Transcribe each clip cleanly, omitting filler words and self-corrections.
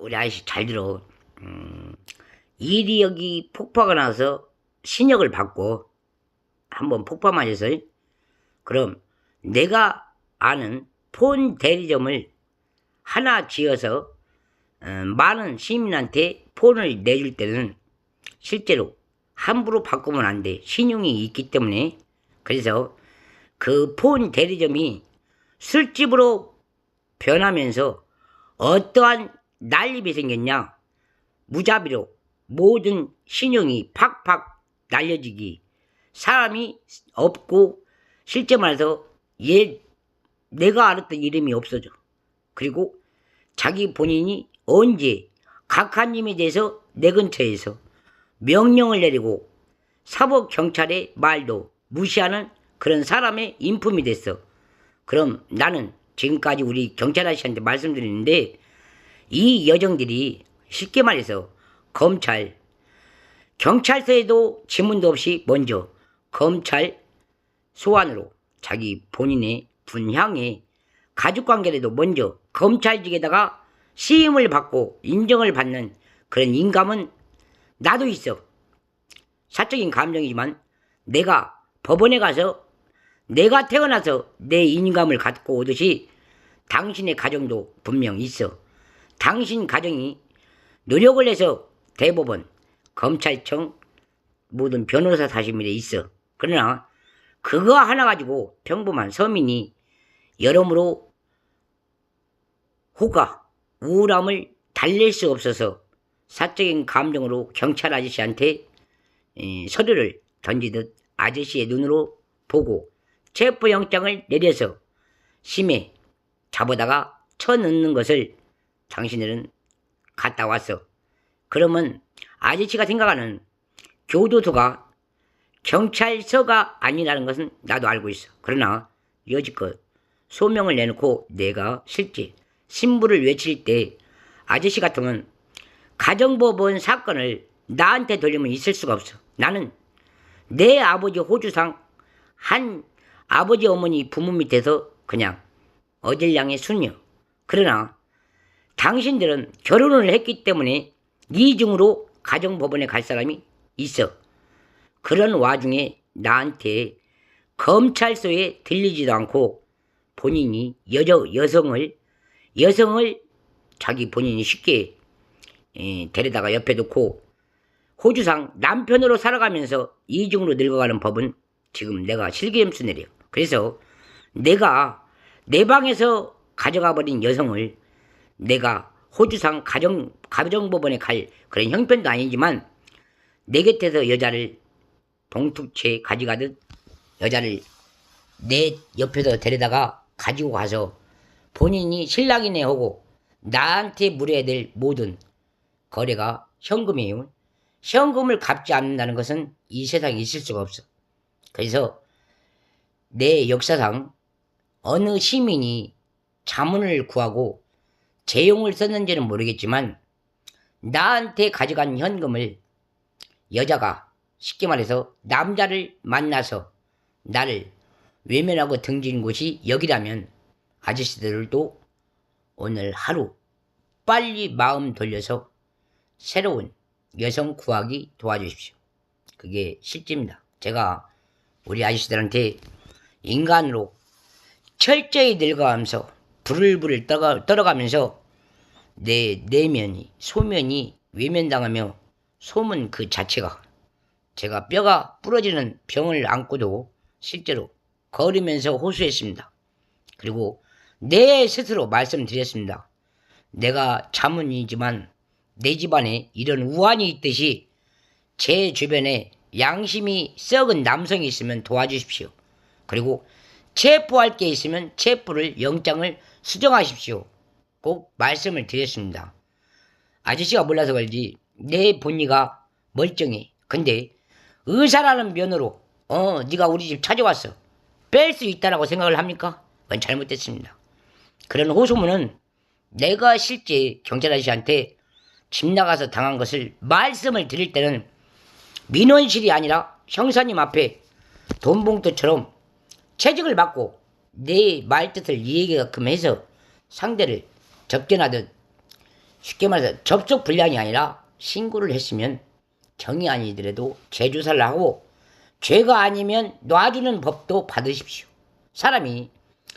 우리 아저씨 잘 들어. 이력이 폭파가 나서 신역을 받고 한번 폭파 맞아서 그럼 내가 아는 폰 대리점을 하나 지어서 많은 시민한테 폰을 내줄 때는 실제로 함부로 바꾸면 안 돼. 신용이 있기 때문에. 그래서 그 폰 대리점이 술집으로 변하면서 어떠한 난립이 생겼냐. 무자비로 모든 신용이 팍팍 날려지기. 사람이 없고 실제 말해서 내가 알았던 이름이 없어져. 그리고 자기 본인이 언제 각하님에 대해서 내 근처에서 명령을 내리고 사법경찰의 말도 무시하는 그런 사람의 인품이 됐어. 그럼 나는 지금까지 우리 경찰 아저씨한테 말씀드리는데 이 여정들이 쉽게 말해서 경찰서에도 지문도 없이 먼저 검찰 소환으로 자기 본인의 분향의 가족관계라도 먼저 검찰직에다가 시임을 받고 인정을 받는 그런 인감은 나도 있어. 사적인 감정이지만 내가 법원에 가서 내가 태어나서 내 인감을 갖고 오듯이 당신의 가정도 분명 있어. 당신 가정이 노력을 해서 대법원, 검찰청, 모든 변호사 사심일에 있어. 그러나 그거 하나 가지고 평범한 서민이 여러모로 호가, 우울함을 달랠 수 없어서 사적인 감정으로 경찰 아저씨한테 서류를 던지듯 아저씨의 눈으로 보고 체포영장을 내려서 심해 잡아다가 쳐넣는 것을 당신들은 갔다 왔어. 그러면 아저씨가 생각하는 교도소가 경찰서가 아니라는 것은 나도 알고 있어. 그러나 여지껏 소명을 내놓고 내가 실제 신부를 외칠 때 아저씨 같으면 가정법원 사건을 나한테 돌리면 있을 수가 없어. 나는 내 아버지 호주상 한 아버지 어머니 부모 밑에서 그냥 어질량의 수녀. 그러나 당신들은 결혼을 했기 때문에 이중으로 가정법원에 갈 사람이 있어. 그런 와중에 나한테 검찰서에 들리지도 않고 본인이 여성을 자기 본인이 쉽게 데려다가 옆에 두고 호주상 남편으로 살아가면서 이중으로 늙어가는 법은 지금 내가 실기염수 내려. 그래서 내가 내 방에서 가져가 버린 여성을 내가 호주상 가정법원에 갈 그런 형편도 아니지만 내 곁에서 여자를 봉투채 가져가듯 여자를 내 옆에서 데려다가 가지고 가서 본인이 신랑이네 하고 나한테 물어야 될 모든 거래가 현금이에요. 현금을 갚지 않는다는 것은 이 세상에 있을 수가 없어. 그래서 내 역사상 어느 시민이 자문을 구하고 재용을 썼는지는 모르겠지만 나한테 가져간 현금을 여자가 쉽게 말해서 남자를 만나서 나를 외면하고 등진 곳이 여기라면 아저씨들도 오늘 하루 빨리 마음 돌려서 새로운 여성 구하기 도와주십시오. 그게 실제입니다. 제가 우리 아저씨들한테 인간으로 철저히 늙어가면서 부들부들 떨어가면서 내 내면이 소면이 외면당하며 소문 그 자체가 제가 뼈가 부러지는 병을 안고도 실제로 걸으면서 호소했습니다. 그리고 내 스스로 말씀드렸습니다. 내가 자문이지만 내 집안에 이런 우환이 있듯이 제 주변에 양심이 썩은 남성이 있으면 도와주십시오. 그리고 체포할 게 있으면 체포를 영장을 수정하십시오. 꼭 말씀을 드렸습니다. 아저씨가 몰라서 그런지 내 본의가 멀쩡해. 근데 의사라는 면으로 네가 우리 집 찾아왔어. 뺄 수 있다라고 생각을 합니까? 그건 잘못됐습니다. 그런 호소문은 내가 실제 경찰 아저씨한테 집 나가서 당한 것을 말씀을 드릴 때는 민원실이 아니라 형사님 앞에 돈봉투처럼 채찍을 맞고 내 말뜻을 이해하게끔 해서 상대를 접견하듯 쉽게 말해서 접속 불량이 아니라 신고를 했으면 정이 아니더라도 재조사를 하고 죄가 아니면 놔주는 법도 받으십시오. 사람이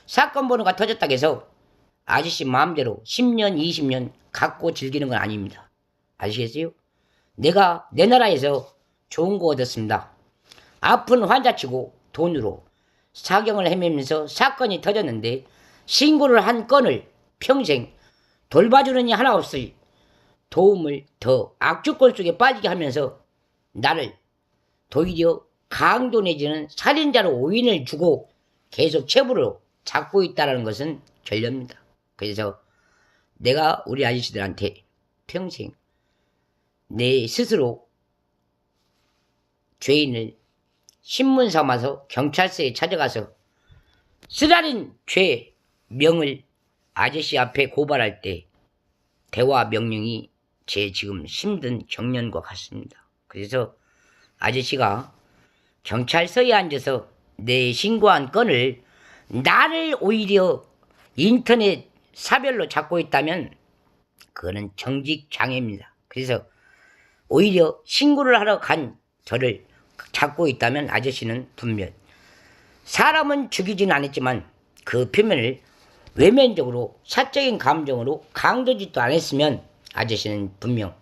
사건 번호가 터졌다고 해서 아저씨 마음대로 10년, 20년 갖고 즐기는 건 아닙니다. 아시겠어요? 내가 내 나라에서 좋은 거 얻었습니다. 아픈 환자치고 돈으로 사경을 헤매면서 사건이 터졌는데 신고를 한 건을 평생 돌봐주는 이 하나 없이 도움을 더 악주꼴 속에 빠지게 하면서 나를 도리어 강도 내지는 살인자로 오인을 주고 계속 체부로 잡고 있다는 것은 결례입니다. 그래서 내가 우리 아저씨들한테 평생 내 스스로 죄인을 신문 삼아서 경찰서에 찾아가서 쓰라린 죄명을 아저씨 앞에 고발할 때 대화 명령이 제 지금 힘든 경련과 같습니다. 그래서 아저씨가 경찰서에 앉아서 내 신고한 건을 나를 오히려 인터넷 사별로 잡고 있다면 그거는 정직장애입니다. 그래서 오히려 신고를 하러 간 저를 잡고 있다면 아저씨는 분명 사람은 죽이진 않았지만 그 표면을 외면적으로 사적인 감정으로 강도짓도 안 했으면 아저씨는 분명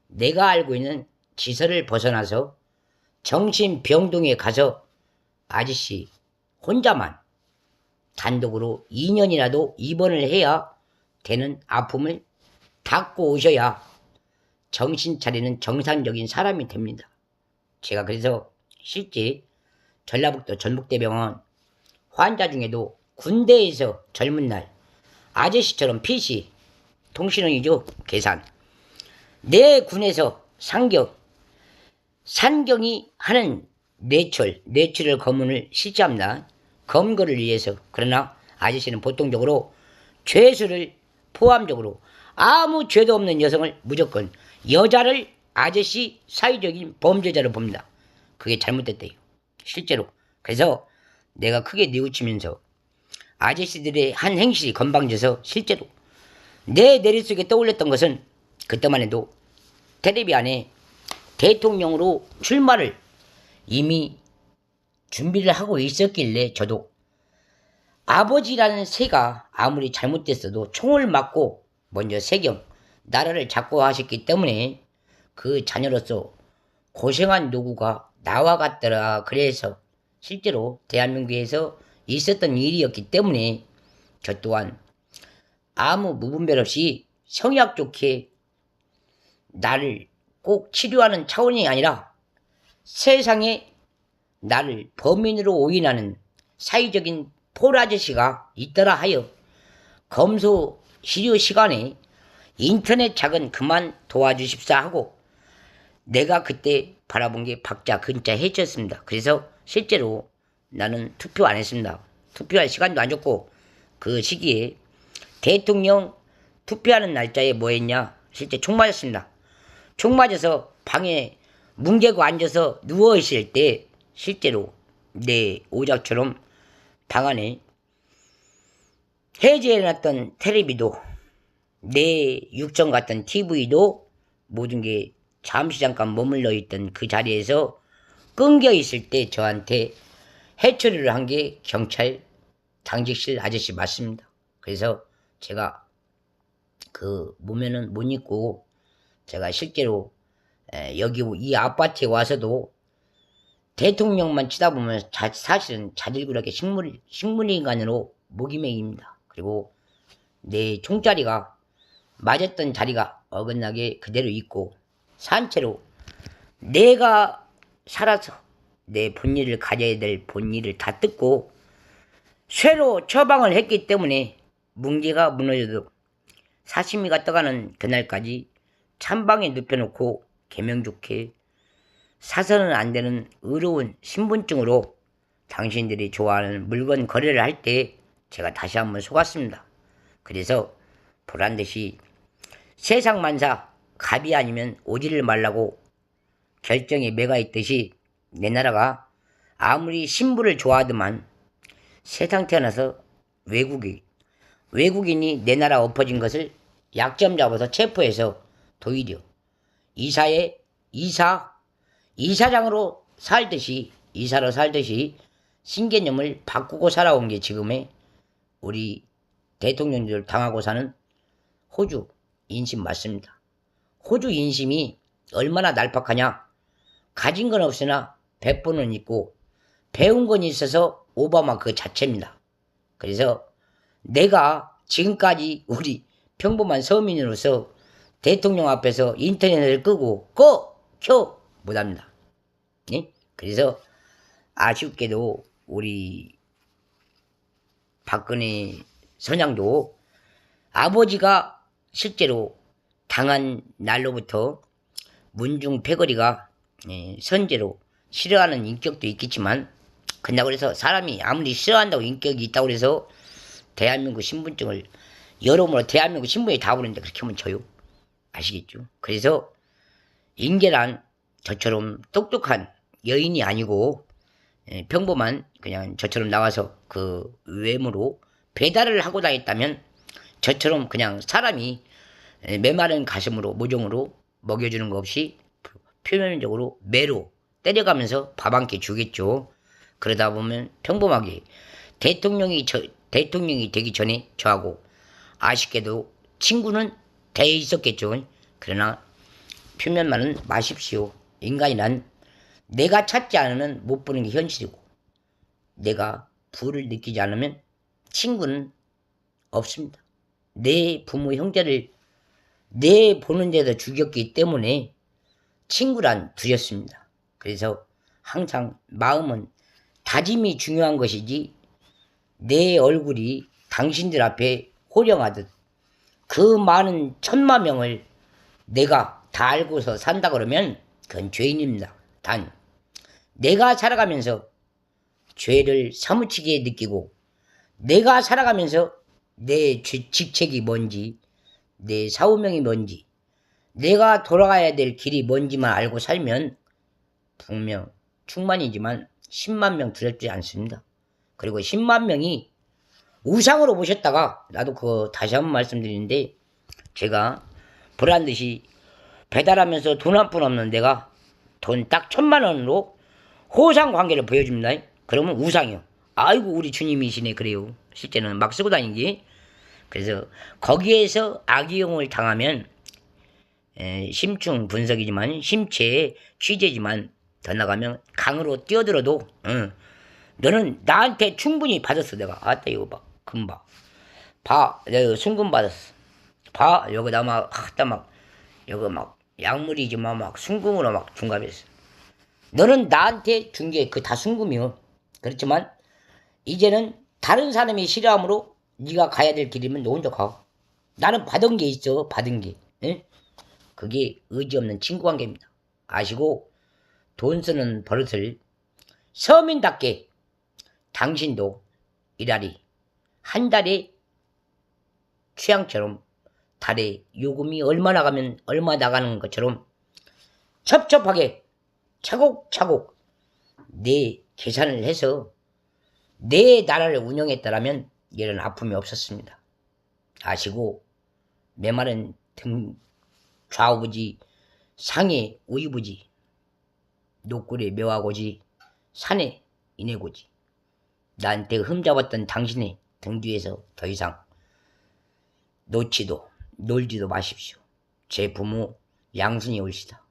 내가 알고 있는 지서를 벗어나서 정신병동에 가서 아저씨 혼자만 단독으로 2년이라도 입원을 해야 되는 아픔을 닦고 오셔야 정신 차리는 정상적인 사람이 됩니다. 제가 그래서 실제 전라북도 전북대병원 환자 중에도 군대에서 젊은 날 아저씨처럼 PC 통신원이죠. 계산 내 군에서 산경이 하는 뇌출혈 검문을 실시합니다. 검거를 위해서. 그러나 아저씨는 보통적으로 죄수를 포함적으로 아무 죄도 없는 여성을 무조건 여자를 아저씨 사회적인 범죄자로 봅니다. 그게 잘못됐대요. 실제로. 그래서 내가 크게 뉘우치면서 아저씨들의 한 행실이 건방져서 실제로 내 머릿속에 떠올렸던 것은 그때만 해도 텔레비 안에 대통령으로 출마를 이미 준비를 하고 있었길래 저도 아버지라는 새가 아무리 잘못됐어도 총을 맞고 먼저 세경 나라를 잡고 하셨기 때문에 그 자녀로서 고생한 노구가 나와 같더라. 그래서 실제로 대한민국에서 있었던 일이었기 때문에 저 또한 아무 무분별 없이 성의학 좋게 나를 꼭 치료하는 차원이 아니라 세상에 나를 범인으로 오인하는 사회적인 폴아저씨가 있더라 하여 검소 시료 시간에 인터넷 작은 그만 도와주십사 하고 내가 그때 바라본 게 박자 근자 해쳤습니다. 그래서 실제로 나는 투표 안 했습니다. 투표할 시간도 안 줬고 그 시기에 대통령 투표하는 날짜에 뭐 했냐? 실제 총 맞았습니다. 총 맞아서 방에 뭉개고 앉아서 누워있을 때 실제로 내 오작처럼 방 안에 해제해놨던 텔레비도 내 육정 같던 TV도 모든 게 잠시 잠깐 머물러 있던 그 자리에서 끊겨 있을 때 저한테 해처리를 한 게 경찰 당직실 아저씨 맞습니다. 그래서 제가 그 몸에는 못 입고 제가 실제로 여기 이 아파트에 와서도 대통령만 치다보면 사실은 자질구레하게 식물인간으로 목이맹입니다. 그리고 내 총자리가 맞았던 자리가 어긋나게 그대로 있고 산채로 내가 살아서 내 본일을 가져야 될 본일을 다 뜯고 쇠로 처방을 했기 때문에 뭉개가 무너져도 사시미가 떠가는 그날까지 찬방에 눕혀놓고 계명 좋게 사서는 안 되는 의로운 신분증으로 당신들이 좋아하는 물건 거래를 할 때 제가 다시 한번 속았습니다. 그래서 보란듯이 세상 만사 갑이 아니면 오지를 말라고 결정에 매가 있듯이 내 나라가 아무리 신부를 좋아하더만 세상 태어나서 외국인이 내 나라 엎어진 것을 약점 잡아서 체포해서 도의려 이사장으로 살듯이 이사로 살듯이 신개념을 바꾸고 살아온 게 지금의 우리 대통령들 당하고 사는 호주 인심 맞습니다. 호주 인심이 얼마나 날팍하냐. 가진 건 없으나 백보는 있고 배운 건 있어서 오바마 그 자체입니다. 그래서 내가 지금까지 우리 평범한 서민으로서 대통령 앞에서 인터넷을 끄고 켜 못합니다. 예? 그래서 아쉽게도 우리 박근혜 선양도 아버지가 실제로 당한 날로부터 문중 패거리가 선제로 싫어하는 인격도 있겠지만 그런다고 해서 사람이 아무리 싫어한다고 인격이 있다고 해서 대한민국 신분증을 여러모로 대한민국 신분에 다 보는데 그렇게 하면 져요. 아시겠죠? 그래서 인계란 저처럼 똑똑한 여인이 아니고 평범한 그냥 저처럼 나와서 그 외모로 배달을 하고 다녔다면 저처럼 그냥 사람이 메마른 가슴으로 모종으로 먹여주는 거 없이 표면적으로 매로 때려가면서 밥 한 끼 주겠죠. 그러다 보면 평범하게 대통령이 되기 전에 저하고 아쉽게도 친구는 돼 있었겠죠. 그러나 표면만은 마십시오. 인간이란 내가 찾지 않으면 못 보는 게 현실이고 내가 부를 느끼지 않으면 친구는 없습니다. 내 부모 형제를 내 보는 데서 죽였기 때문에 친구란 두렵습니다. 그래서 항상 마음은 다짐이 중요한 것이지 내 얼굴이 당신들 앞에 호령하듯 그 많은 1000만 명을 내가 다 알고서 산다 그러면 그건 죄인입니다. 단 내가 살아가면서 죄를 사무치게 느끼고 내가 살아가면서 내 직책이 뭔지 내 사후명이 뭔지 내가 돌아가야 될 길이 뭔지만 알고 살면 분명 충만이지만 10만 명 두렵지 않습니다. 그리고 10만 명이 우상으로 모셨다가 나도 그거 다시 한번 말씀드리는데 제가 보란듯이 배달하면서 돈 한 푼 없는 내가 돈 딱 1000만 원으로 호상 관계를 보여줍니다. 그러면 우상이요. 아이고 우리 주님이시네 그래요. 실제는 막 쓰고 다니기. 그래서 거기에서 악용을 당하면 심층 분석이지만 심체의 취재지만 더 나가면 강으로 뛰어들어도 너는 나한테 충분히 받았어. 내가 아따 이거 봐 금봐 봐 내가 순금 받았어. 봐 여기다 막 하다 막 여기 막 약물이지만 막 순금으로 막 중갑했어. 너는 나한테 준 게 그 다 순금이요. 그렇지만 이제는 다른 사람이 싫어함으로 네가 가야 될 길이면 너 혼자 가. 나는 받은 게 있어. 받은 게. 응? 그게 의지 없는 친구 관계입니다. 아시고 돈 쓰는 버릇을 서민답게 당신도 일하리. 한 달에 취향처럼 달에 요금이 얼마 나가면 얼마 나가는 것처럼 첩첩하게 차곡차곡 내 계산을 해서 내 나라를 운영했다라면 이런 아픔이 없었습니다. 아시고 메마른 등 좌우부지 상해 우이부지 노골에 묘하고지 산에 이내고지 나한테 흠잡았던 당신의 등 뒤에서 더 이상 놓지도 놀지도 마십시오. 제 부모 양순이 올시다.